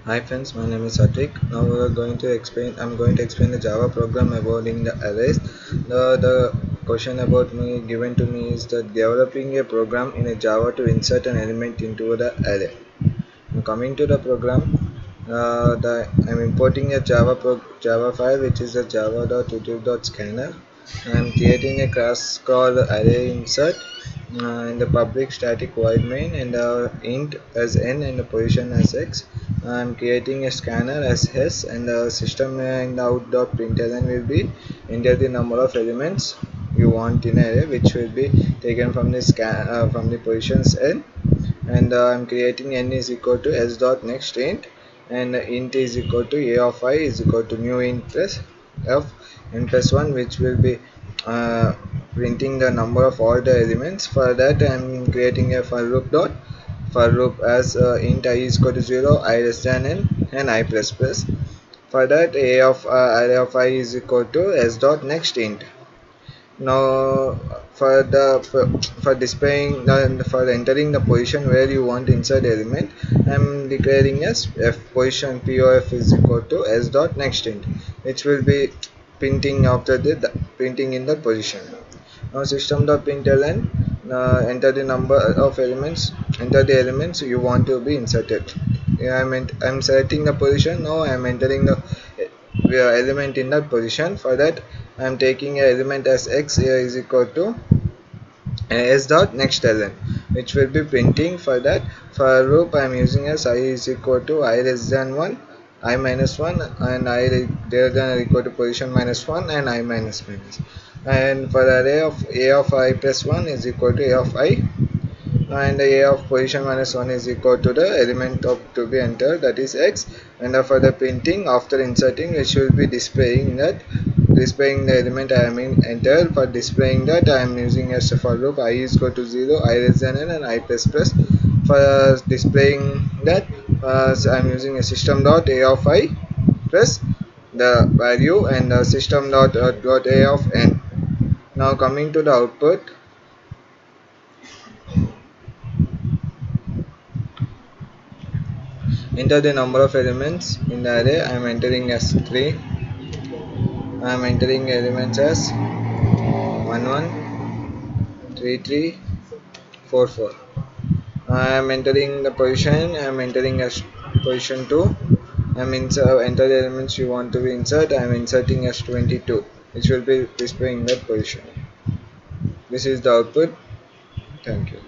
Hi friends, my name is Satvik. Now we are going to explain. I'm going to explain the Java program about in the arrays. The question about me given to me is that developing a program in a Java to insert an element into the array. Coming to the program, I'm importing a Java file which is a java.util.scanner. I'm creating a class called array insert in the public static void main and the int as n and the position as x. I'm creating a scanner as s and the system and out.println will be enter the number of elements you want in array, which will be taken from the from the positions n, and I'm creating n is equal to s dot next int, and int is equal to a of I is equal to new int plus of n plus 1, which will be printing the number of all the elements. For that I'm creating a for loop as int I is equal to 0, I less than n, and I plus plus. For that array of I is equal to s dot next int. Now for displaying for entering the position where you want to insert element, I'm declaring as f position pof is equal to s dot next int, which will be printing after the printing in the position. Now system.println, enter the number of elements, enter the elements you want to be inserted. Yeah, I'm selecting the position. Now I'm entering the element in that position. For that I'm taking an element as x here is equal to s dot next ln, which will be printing. For that, for loop I'm using as I is equal to I less than 1, I minus 1, and I greater than or equal to position minus 1, and I minus minus. And for the array of a of I plus 1 is equal to a of I, and a of position minus 1 is equal to the element of to be entered, that is x. And for the printing after inserting, which will be displaying the element I am in enter. For displaying that I am using a for loop I is equal to 0, I less than n, and I plus plus. For displaying that so I am using a system dot a of I plus the value and system dot a of n. Now coming to the output, enter the number of elements in the array. I am entering as 3. I am entering elements as 1 1 3 3 4 4. I am entering the position. I am entering as position 2. I am enter the elements you want to be insert. I am inserting as 22, which will be displaying that position. This is the output. Thank you.